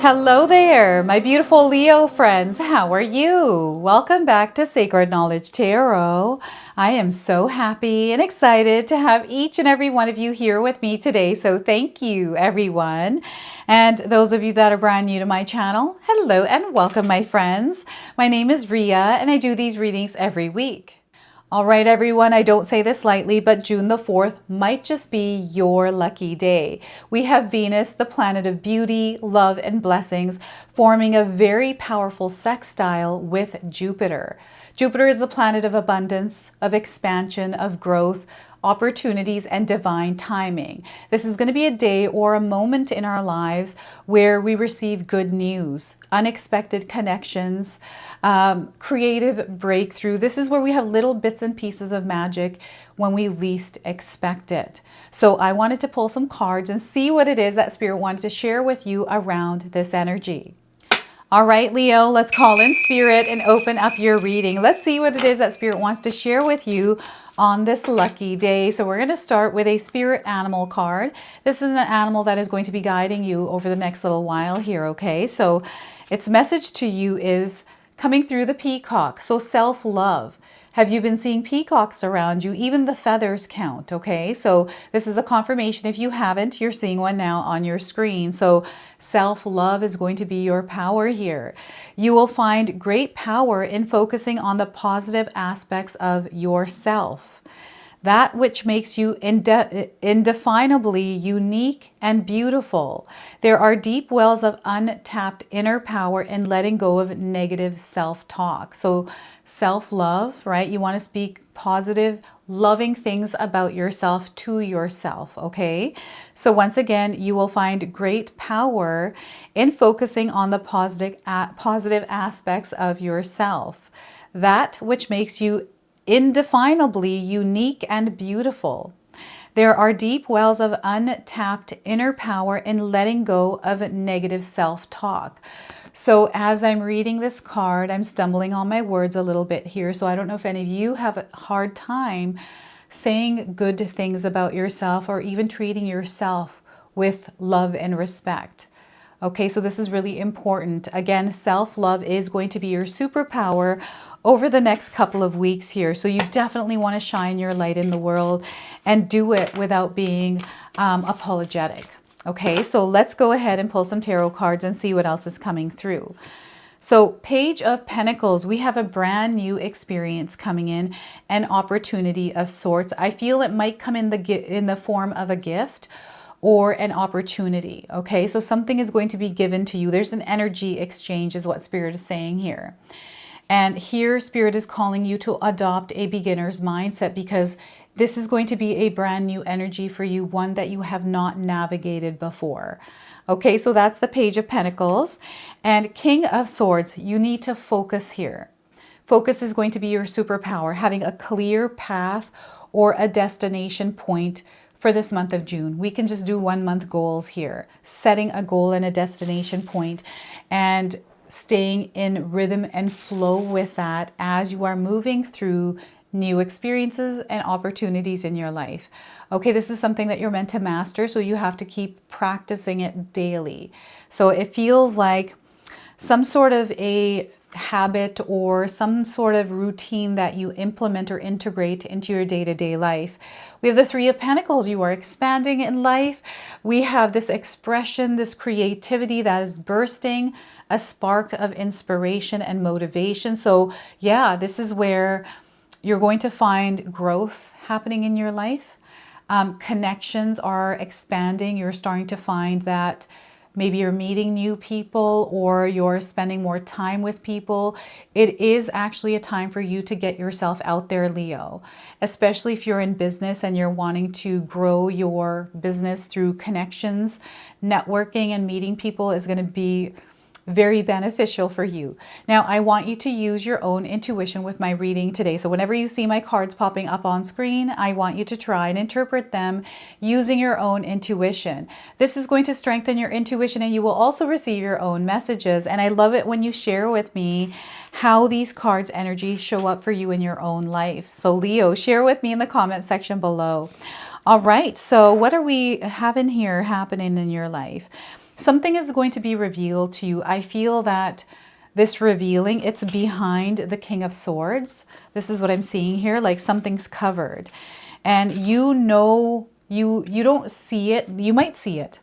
Hello there, my beautiful Leo friends. How are you? Welcome back to Sacred Knowledge Tarot. I am so happy and excited to have each and every one of you here with me today. So thank you, everyone. And those of you that are brand new to my channel, hello and welcome, my friends. My name is Ria and I do these readings every week. All right, everyone, I don't say this lightly, but June the 4th might just be your lucky day. We have Venus, the planet of beauty, love, and blessings, forming a very powerful sextile with Jupiter. Jupiter is the planet of abundance, of expansion, of growth, opportunities, and divine timing. This is going to be a day or a moment in our lives where we receive good news, unexpected connections, creative breakthrough. This is where we have little bits and pieces of magic when we least expect it. So I wanted to pull some cards and see what it is that Spirit wanted to share with you around this energy. All right, Leo, let's call in Spirit and open up your reading. Let's see what it is that Spirit wants to share with you on this lucky day. So we're going to start with a Spirit Animal card. This is an animal that is going to be guiding you over the next little while here, okay? So its message to you is coming through the peacock, so self-love. Have you been seeing peacocks around you? Even the feathers count, okay? So this is a confirmation. If you haven't, you're seeing one now on your screen. So self-love is going to be your power here. You will find great power in focusing on the positive aspects of yourself. That which makes you indefinably unique and beautiful. There are deep wells of untapped inner power in letting go of negative self-talk. So self-love, right? You want to speak positive, loving things about yourself to yourself, okay? So once again, you will find great power in focusing on the positive aspects of yourself. That which makes you indefinably unique and beautiful. There are deep wells of untapped inner power in letting go of negative self-talk. So as I'm reading this card, I'm stumbling on my words a little bit here. So I don't know if any of you have a hard time saying good things about yourself or even treating yourself with love and respect. Okay, so this is really important. Again, self-love is going to be your superpower over the next couple of weeks here. So you definitely want to shine your light in the world and do it without being apologetic. Okay, so let's go ahead and pull some tarot cards and see what else is coming through. So Page of Pentacles, we have a brand new experience coming in, an opportunity of sorts. I feel it might come in the form of a gift or an opportunity, okay? So something is going to be given to you. There's an energy exchange is what Spirit is saying here. And here Spirit is calling you to adopt a beginner's mindset because this is going to be a brand new energy for you, one that you have not navigated before. Okay, so that's the Page of Pentacles. And King of Swords, you need to focus here. Focus is going to be your superpower, having a clear path or a destination point for this month of June. We can just do 1 month goals here, setting a goal and a destination point and staying in rhythm and flow with that as you are moving through new experiences and opportunities in your life. Okay, this is something that you're meant to master, so you have to keep practicing it daily. So it feels like some sort of a habit or some sort of routine that you implement or integrate into your day-to-day life. We have the Three of Pentacles. You are expanding in life. We have this expression, this creativity that is bursting, a spark of inspiration and motivation. So yeah, this is where you're going to find growth happening in your life. Connections are expanding. You're starting to find that maybe you're meeting new people or you're spending more time with people. It is actually a time for you to get yourself out there, Leo, especially if you're in business and you're wanting to grow your business through connections. Networking and meeting people is going to be very beneficial for you. Now, I want you to use your own intuition with my reading today. So whenever you see my cards popping up on screen, I want you to try and interpret them using your own intuition. This is going to strengthen your intuition and you will also receive your own messages. And I love it when you share with me how these cards' energies show up for you in your own life. So Leo, share with me in the comment section below. All right, so what are we having here happening in your life? something is going to be revealed to you. I feel that this revealing, it's behind the King of Swords. This is what I'm seeing here, like something's covered. And you know, you don't see it. You might see it,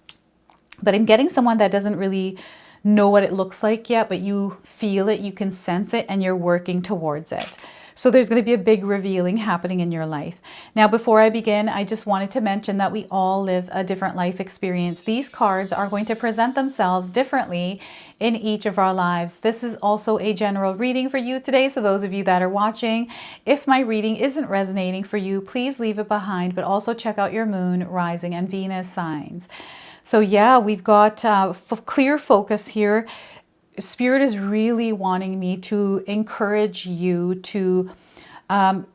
but I'm getting someone that doesn't really know what it looks like yet, but you feel it, you can sense it, and you're working towards it. So there's going to be a big revealing happening in your life. Now, before I begin, I just wanted to mention that we all live a different life experience. These cards are going to present themselves differently in each of our lives. This is also a general reading for you today. So those of you that are watching, if my reading isn't resonating for you, please leave it behind, but also check out your moon, rising, and Venus signs. So yeah, we've got clear focus here. Spirit is really wanting me to encourage you to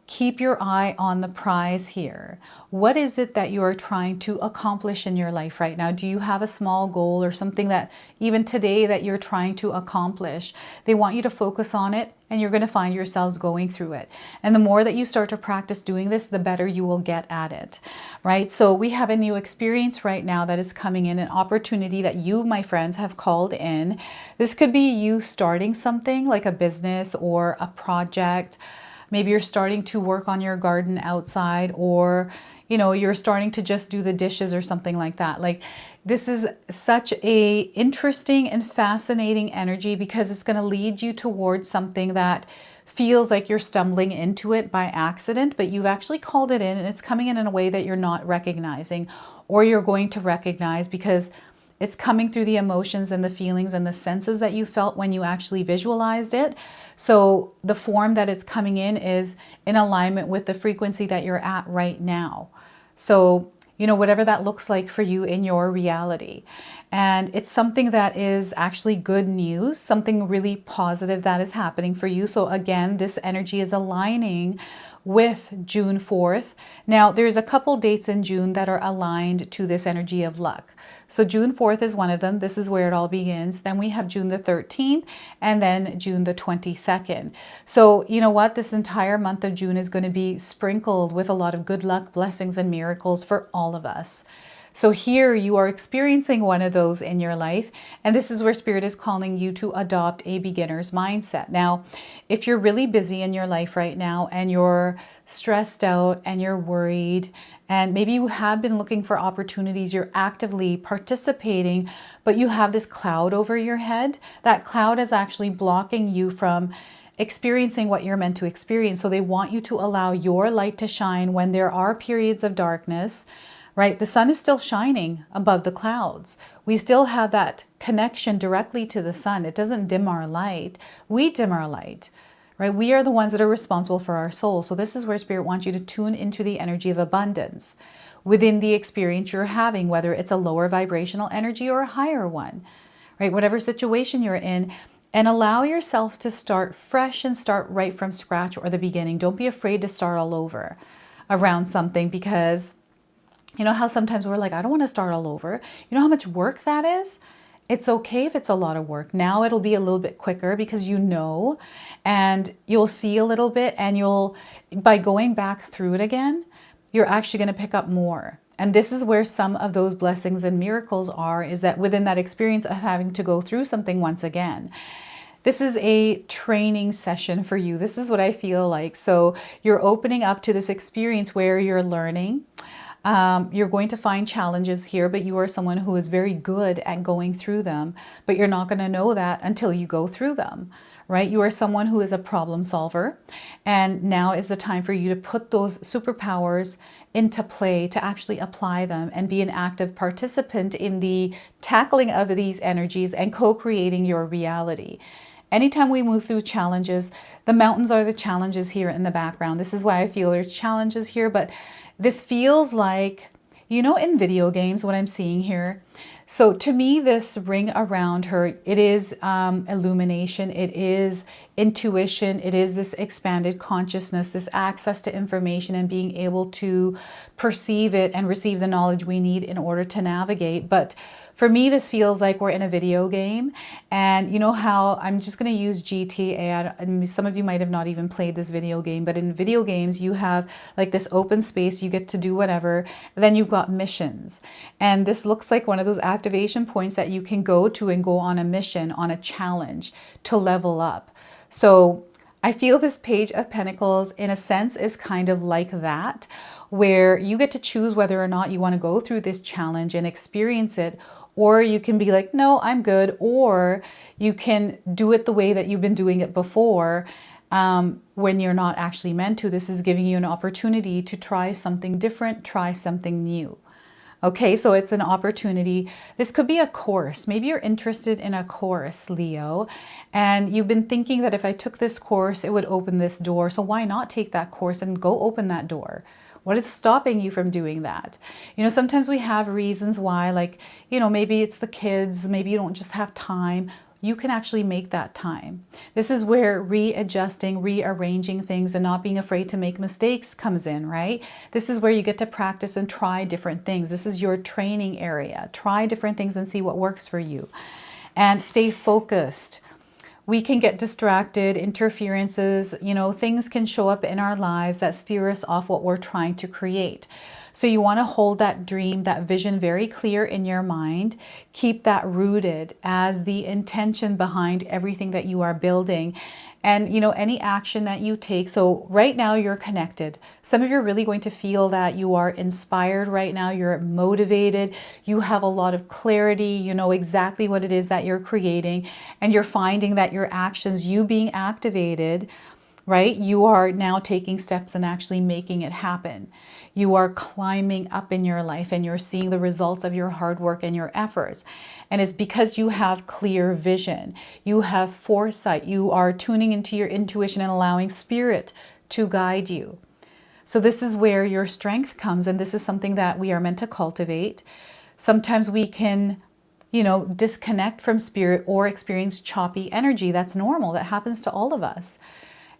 keep your eye on the prize here. What is it that you are trying to accomplish in your life right now? Do you have a small goal or something that even today that you're trying to accomplish? They want you to focus on it, and you're going to find yourselves going through it. And the more that you start to practice doing this, the better you will get at it, right? So we have a new experience right now that is coming in, an opportunity that you, my friends, have called in. This could be you starting something like a business or a project. Maybe you're starting to work on your garden outside, or, you know, you're starting to just do the dishes or something like that. Like, this is such a interesting and fascinating energy because it's going to lead you towards something that feels like you're stumbling into it by accident, but you've actually called it in, and it's coming in a way that you're not recognizing, or you're going to recognize because it's coming through the emotions and the feelings and the senses that you felt when you actually visualized it. So the form that it's coming in is in alignment with the frequency that you're at right now. So, you know, whatever that looks like for you in your reality. And it's something that is actually good news, something really positive that is happening for you. So again, this energy is aligning with June 4th. Now, there's a couple dates in June that are aligned to this energy of luck. So June 4th is one of them. This is where it all begins. Then we have June the 13th and then June the 22nd. So you know what? This entire month of June is going to be sprinkled with a lot of good luck, blessings, and miracles for all of us. So here you are experiencing one of those in your life, and this is where Spirit is calling you to adopt a beginner's mindset. Now, if you're really busy in your life right now and you're stressed out and you're worried, and maybe you have been looking for opportunities, you're actively participating, but you have this cloud over your head, that cloud is actually blocking you from experiencing what you're meant to experience. So they want you to allow your light to shine when there are periods of darkness. Right? The sun is still shining above the clouds. We still have that connection directly to the sun. It doesn't dim our light. We dim our light, right? We are the ones that are responsible for our soul. So this is where Spirit wants you to tune into the energy of abundance within the experience you're having, whether it's a lower vibrational energy or a higher one, right? Whatever situation you're in, and allow yourself to start fresh and start right from scratch or the beginning. Don't be afraid to start all over around something, because you know how sometimes we're like, I don't want to start all over. You know how much work that is? It's okay if it's a lot of work. Now it'll be a little bit quicker because you know, and you'll see a little bit, and by going back through it again, you're actually going to pick up more. And this is where some of those blessings and miracles are, is that within that experience of having to go through something once again. This is a training session for you. This is what I feel like. So you're opening up to this experience where you're learning. You're going to find challenges here, but you are someone who is very good at going through them, but you're not going to know that until you go through them, right? You are someone who is a problem solver, and now is the time for you to put those superpowers into play, to actually apply them and be an active participant in the tackling of these energies and co-creating your reality. Anytime we move through challenges, the mountains are the challenges here in the background. This is why I feel there's challenges here, but this feels like, you know, in video games, what I'm seeing here. So to me, this ring around her, it is illumination, it is intuition, it is this expanded consciousness, this access to information and being able to perceive it and receive the knowledge we need in order to navigate. But for me, this feels like we're in a video game. And you know how, I'm just going to use GTA, and some of you might have not even played this video game, but in video games, you have like this open space, you get to do whatever, then you've got missions. And this looks like one of those activation points that you can go to and go on a mission, on a challenge to level up. So I feel this Page of Pentacles in a sense is kind of like that, where you get to choose whether or not you want to go through this challenge and experience it, or you can be like, no, I'm good, or you can do it the way that you've been doing it before. When you're not actually meant to. This is giving you an opportunity to try something different, try something new. Okay, so it's an opportunity. This could be a course. Maybe you're interested in a course, Leo, and you've been thinking that if I took this course, it would open this door. So why not take that course and go open that door? What is stopping you from doing that? You know, sometimes we have reasons why, like, you know, maybe it's the kids, maybe you don't just have time. You can actually make that time. This is where readjusting, rearranging things and not being afraid to make mistakes comes in, right? This is where you get to practice and try different things. This is your training area. Try different things and see what works for you. And stay focused. We can get distracted, interferences, you know, things can show up in our lives that steer us off what we're trying to create. So you want to hold that dream, that vision very clear in your mind. Keep that rooted as the intention behind everything that you are building. And, you know, any action that you take. So right now you're connected. Some of you are really going to feel that you are inspired right now. You're motivated. You have a lot of clarity. You know exactly what it is that you're creating. And you're finding that your actions, you being activated, right? You are now taking steps and actually making it happen. You are climbing up in your life and you're seeing the results of your hard work and your efforts. And it's because you have clear vision. You have foresight. You are tuning into your intuition and allowing spirit to guide you. So this is where your strength comes. And this is something that we are meant to cultivate. Sometimes we can, you know, disconnect from spirit or experience choppy energy. That's normal. That happens to all of us.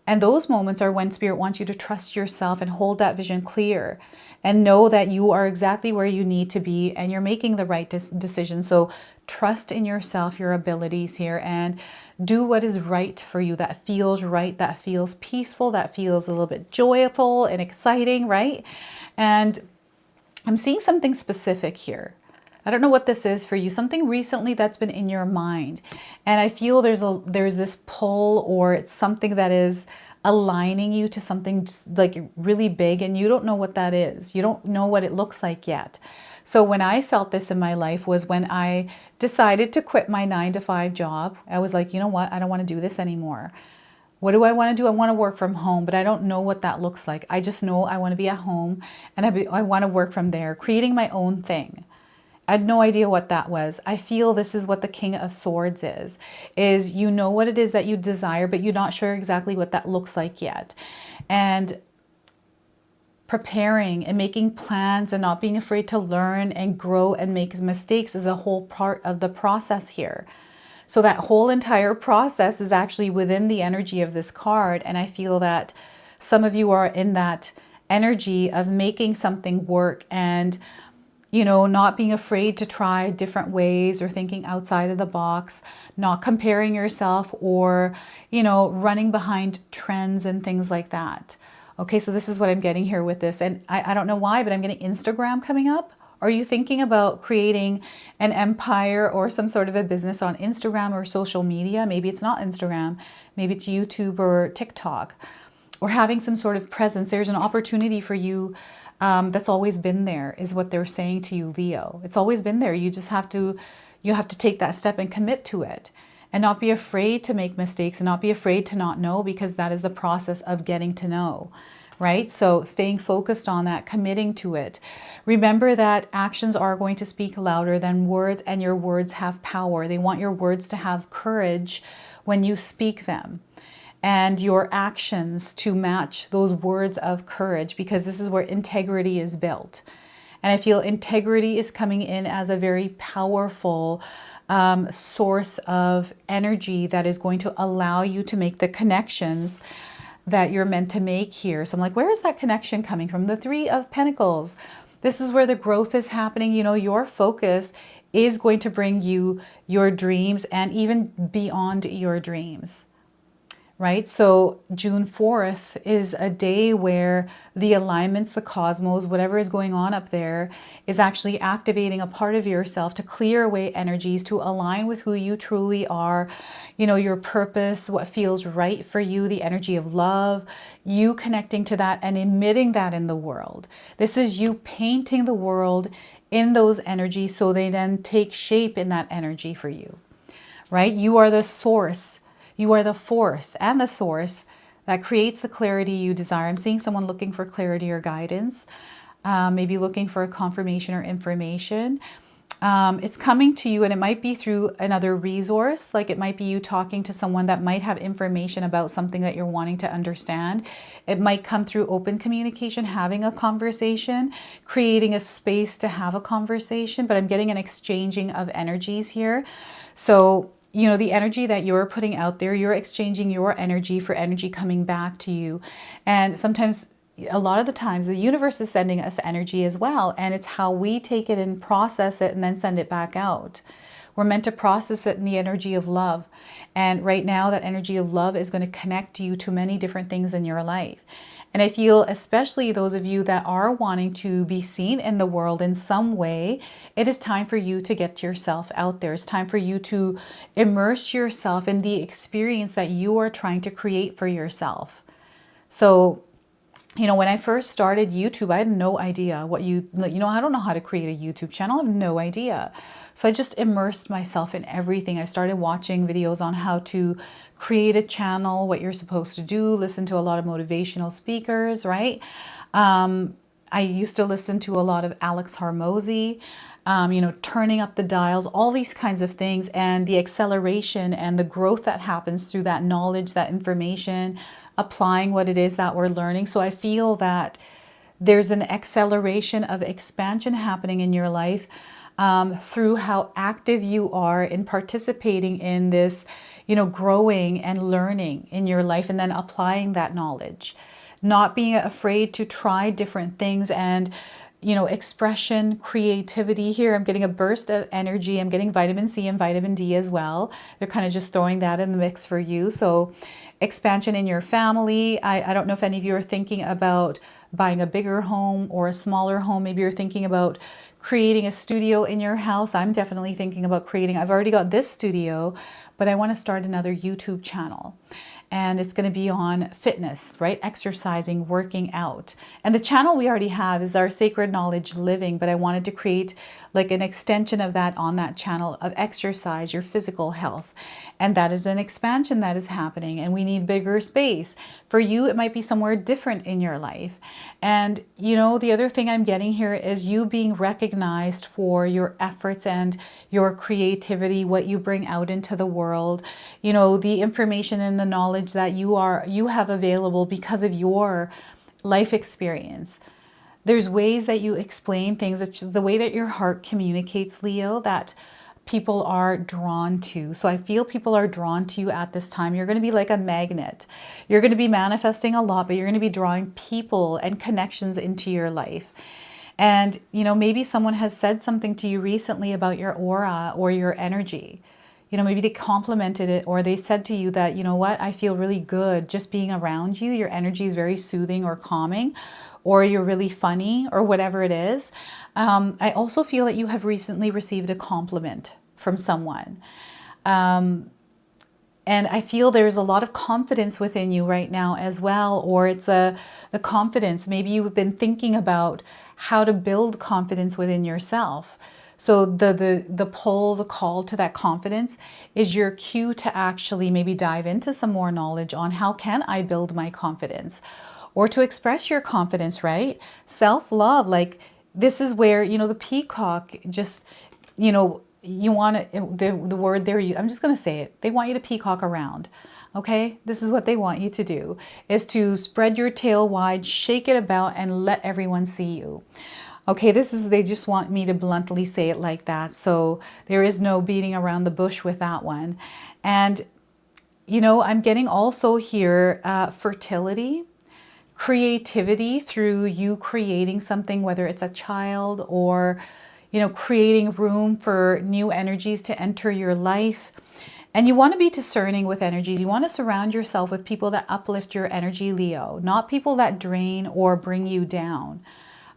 And those moments are when spirit wants you to trust yourself and hold that vision clear and know that you are exactly where you need to be and you're making the right decision. So trust in yourself, your abilities here, and do what is right for you, that feels right, that feels peaceful, that feels a little bit joyful and exciting, right? And I'm seeing something specific here. I don't know what this is for you, something recently that's been in your mind. And I feel there's this pull, or it's something that is aligning you to something like really big, and you don't know what that is. You don't know what it looks like yet. So when I felt this in my life was when I decided to quit my 9-to-5 job. I was like, you know what? I don't want to do this anymore. What do I want to do? I want to work from home, but I don't know what that looks like. I just know I want to be at home and I want to work from there, creating my own thing. I had no idea what that was. I feel this is what the King of Swords is you know what it is that you desire, but you're not sure exactly what that looks like yet. And preparing and making plans and not being afraid to learn and grow and make mistakes is a whole part of the process here. So that whole entire process is actually within the energy of this card. And I feel that some of you are in that energy of making something work and, you know, not being afraid to try different ways or thinking outside of the box, not comparing yourself or, you know, running behind trends and things like that. Okay, so this is what I'm getting here with this. And I don't know why, but I'm getting Instagram coming up. Are you thinking about creating an empire or some sort of a business on Instagram or social media? Maybe it's not Instagram. Maybe it's YouTube or TikTok, or having some sort of presence. There's an opportunity for you that's always been there, is what they're saying to you, Leo. It's always been there. You just have to take that step and commit to it and not be afraid to make mistakes and not be afraid to not know, because that is the process of getting to know, right? So staying focused on that, committing to it. Remember that actions are going to speak louder than words, and your words have power. They want your words to have courage when you speak them, and your actions to match those words of courage, because this is where integrity is built. And I feel integrity is coming in as a very powerful source of energy that is going to allow you to make the connections that you're meant to make here. So I'm like, where is that connection coming from? The Three of Pentacles. This is where the growth is happening. You know, your focus is going to bring you your dreams and even beyond your dreams. right? So June 4th is a day where the alignments, the cosmos, whatever is going on up there is actually activating a part of yourself to clear away energies, to align with who you truly are, you know, your purpose, what feels right for you, the energy of love, you connecting to that and emitting that in the world. This is you painting the world in those energies so they then take shape in that energy for you, right? You are the source. You are the force and the source that creates the clarity you desire. I'm seeing someone looking for clarity or guidance, maybe looking for a confirmation or information. It's coming to you, and it might be through another resource. Like it might be you talking to someone that might have information about something that you're wanting to understand. It might come through open communication, having a conversation, creating a space to have a conversation. But I'm getting an exchanging of energies here. So, you know, the energy that you're putting out there, you're exchanging your energy for energy coming back to you. And sometimes, a lot of the times, the universe is sending us energy as well. And it's how we take it and process it and then send it back out. We're meant to process it in the energy of love. And right now, that energy of love is going to connect you to many different things in your life. And I feel, especially those of you that are wanting to be seen in the world in some way, it is time for you to get yourself out there. It's time for you to immerse yourself in the experience that you are trying to create for yourself. So, you know, when I first started YouTube, I had no idea what I don't know how to create a YouTube channel. I have no idea. So I just immersed myself in everything. I started watching videos on how to create a channel, what you're supposed to do, listen to a lot of motivational speakers, right? I used to listen to a lot of Alex Hormozy, you know, turning up the dials, all these kinds of things, and the acceleration and the growth that happens through that knowledge, that information, applying what it is that we're learning. So I feel that there's an acceleration of expansion happening in your life through how active you are in participating in this, you know, growing and learning in your life, and then applying that knowledge. Not being afraid to try different things and, you know, expression, creativity here. I'm getting a burst of energy. I'm getting vitamin C and vitamin D as well. They're kind of just throwing that in the mix for you. So expansion in your family. I don't know if any of you are thinking about buying a bigger home or a smaller home. Maybe you're thinking about creating a studio in your house. I'm definitely thinking about I've already got this studio, but I want to start another YouTube channel. And it's going to be on fitness, right? Exercising, working out. And the channel we already have is our Sacred Knowledge Living, but I wanted to create like an extension of that on that channel of exercise, your physical health. And that is an expansion that is happening, and we need bigger space. For you, it might be somewhere different in your life. And, you know, the other thing I'm getting here is you being recognized for your efforts and your creativity, what you bring out into the world, you know, the information and the knowledge that you have available because of your life experience. There's ways that you explain things, it's the way that your heart communicates, Leo, that people are drawn to. So I feel people are drawn to you at this time. You're going to be like a magnet. You're going to be manifesting a lot, but you're going to be drawing people and connections into your life. And, you know, maybe someone has said something to you recently about your aura or your energy. You know, maybe they complimented it, or they said to you that, you know what, I feel really good just being around you. Your energy is very soothing or calming, or you're really funny, or whatever it is. I also feel that you have recently received a compliment from someone. And I feel there's a lot of confidence within you right now as well, or it's the confidence. Maybe you've been thinking about how to build confidence within yourself. So the pull, the call to that confidence is your cue to actually maybe dive into some more knowledge on how can I build my confidence, or to express your confidence, right? Self-love, like this is where, you know, the peacock just, you know, you want to, the word there, I'm just going to say it. They want you to peacock around. Okay. This is what they want you to do, is to spread your tail wide, shake it about, and let everyone see you. Okay. They just want me to bluntly say it like that. So there is no beating around the bush with that one. And, you know, I'm getting also here, fertility, creativity through you creating something, whether it's a child or, you know, creating room for new energies to enter your life. And you want to be discerning with energies. You want to surround yourself with people that uplift your energy, Leo, not people that drain or bring you down.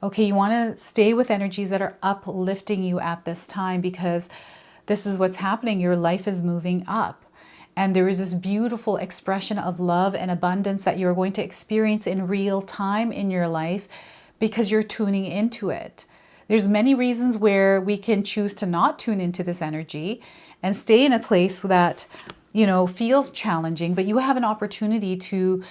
Okay, you want to stay with energies that are uplifting you at this time, because this is what's happening. Your life is moving up. And there is this beautiful expression of love and abundance that you're going to experience in real time in your life because you're tuning into it. There's many reasons where we can choose to not tune into this energy and stay in a place that, you know, feels challenging, but you have an opportunity to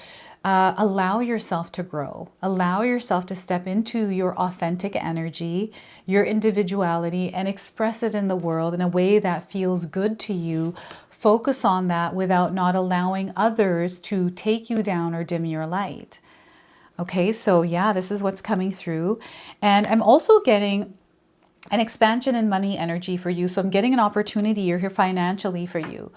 allow yourself to grow, allow yourself to step into your authentic energy, your individuality, and express it in the world in a way that feels good to you. Focus on that without not allowing others to take you down or dim your light. Okay, so yeah, this is what's coming through. And I'm also getting an expansion in money energy for you. So I'm getting an opportunity here financially for you.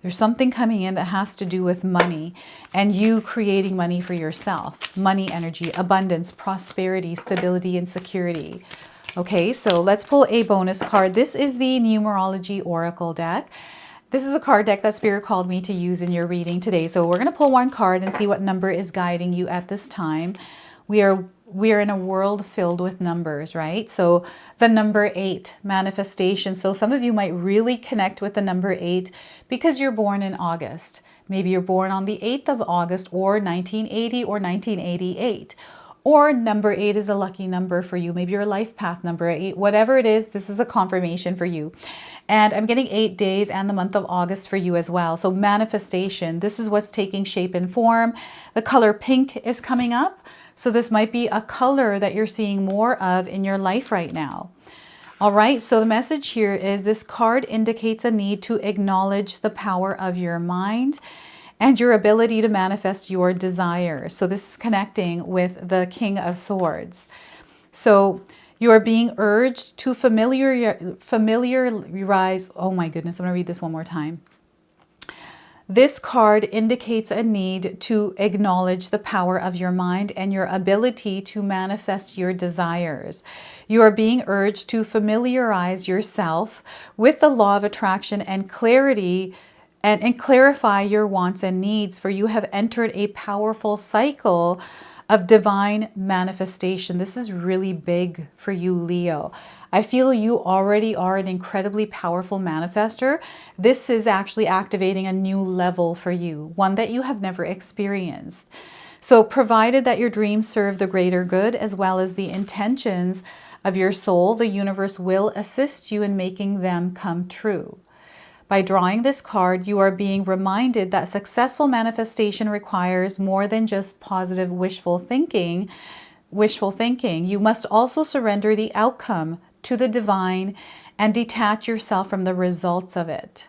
There's something coming in that has to do with money and you creating money for yourself. Money energy, abundance, prosperity, stability, and security. Okay, so let's pull a bonus card. This is the Numerology Oracle deck. This is a card deck that Spirit called me to use in your reading today. So we're going to pull one card and see what number is guiding you at this time. We are in a world filled with numbers, right? So the number 8, manifestation. So some of you might really connect with the number 8 because you're born in August. Maybe you're born on the 8th of August or 1980 or 1988. Or number 8 is a lucky number for you. Maybe your life path number 8, whatever it is, this is a confirmation for you. And I'm getting 8 days and the month of August for you as well. So manifestation, this is what's taking shape and form. The color pink is coming up. So this might be a color that you're seeing more of in your life right now. All right, so the message here is this card indicates a need to acknowledge the power of your mind and your ability to manifest your desires. So this is connecting with the King of Swords. So you are being urged to familiarize, oh my goodness, I'm gonna read this one more time. This card indicates a need to acknowledge the power of your mind and your ability to manifest your desires. You are being urged to familiarize yourself with the law of attraction and clarity and clarify your wants and needs, for you have entered a powerful cycle of divine manifestation. This is really big for you, Leo. I feel you already are an incredibly powerful manifester. This is actually activating a new level for you, one that you have never experienced. So provided that your dreams serve the greater good as well as the intentions of your soul, the universe will assist you in making them come true. By drawing this card, you are being reminded that successful manifestation requires more than just positive wishful thinking. You must also surrender the outcome to the divine and detach yourself from the results of it.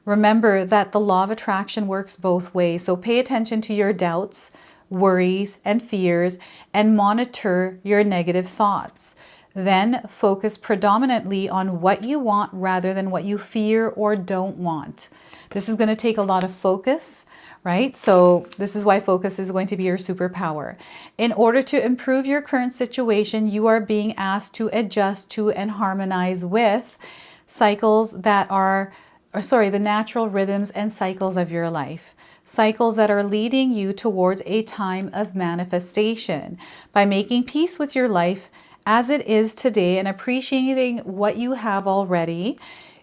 Remember that the law of attraction works both ways. So pay attention to your doubts, worries, and fears, and monitor your negative thoughts. Then focus predominantly on what you want rather than what you fear or don't want. This is going to take a lot of focus, right? So this is why focus is going to be your superpower. In order to improve your current situation, you are being asked to adjust to and harmonize with cycles that are, the natural rhythms and cycles of your life. Cycles that are leading you towards a time of manifestation. By making peace with your life as it is today and appreciating what you have already,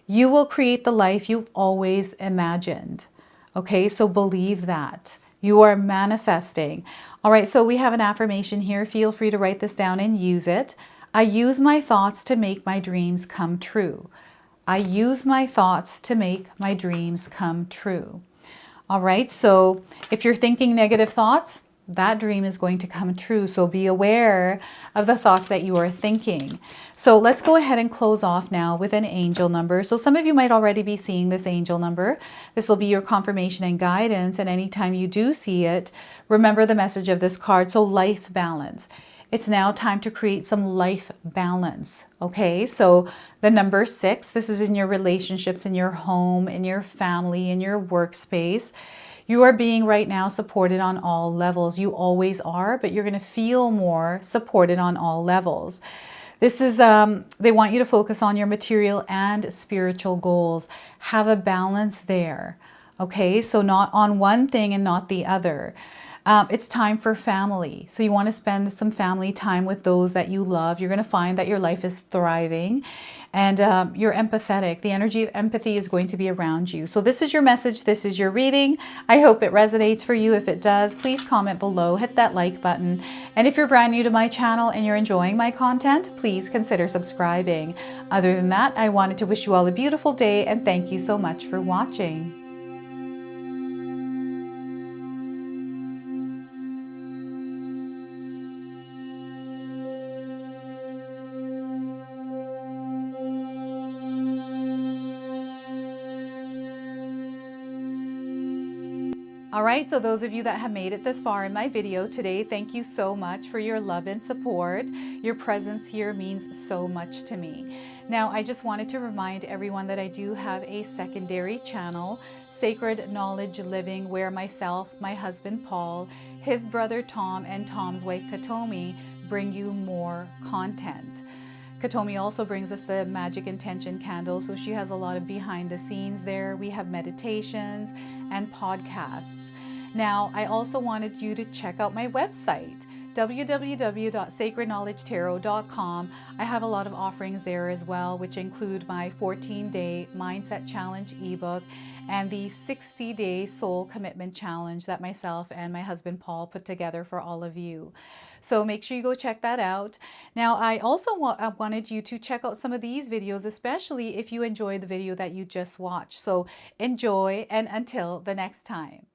you will create the life you've always imagined. Okay, so believe that. You are manifesting. All right, so we have an affirmation here. Feel free to write this down and use it. I use my thoughts to make my dreams come true. I use my thoughts to make my dreams come true. All right, so if you're thinking negative thoughts, that dream is going to come true. So be aware of the thoughts that you are thinking. So let's go ahead and close off now with an angel number. So some of you might already be seeing this angel number. This will be your confirmation and guidance. And anytime you do see it, remember the message of this card. So life balance. It's now time to create some life balance. Okay, so the number 6, this is in your relationships, in your home, in your family, in your workspace. You are being right now supported on all levels. You always are, but you're going to feel more supported on all levels. This is, they want you to focus on your material and spiritual goals. Have a balance there. Okay, so not on one thing and not the other. It's time for family. So you want to spend some family time with those that you love. You're going to find that your life is thriving and you're empathetic. The energy of empathy is going to be around you. So this is your message. This is your reading. I hope it resonates for you. If it does, please comment below, hit that like button. And if you're brand new to my channel and you're enjoying my content, please consider subscribing. Other than that, I wanted to wish you all a beautiful day and thank you so much for watching. All right, so those of you that have made it this far in my video today, thank you so much for your love and support. Your presence here means so much to me. Now, I just wanted to remind everyone that I do have a secondary channel, Sacred Knowledge Living, where myself, my husband Paul, his brother Tom, and Tom's wife Katomi bring you more content. Katomi also brings us the Magic Intention candle, so she has a lot of behind the scenes there. We have meditations and podcasts. Now, I also wanted you to check out my website, www.sacredknowledgetarot.com. I have a lot of offerings there as well, which include my 14-day Mindset Challenge ebook and the 60-day Soul Commitment Challenge that myself and my husband Paul put together for all of you. So make sure you go check that out. Now, I also wanted you to check out some of these videos, especially if you enjoyed the video that you just watched. So enjoy, and until the next time.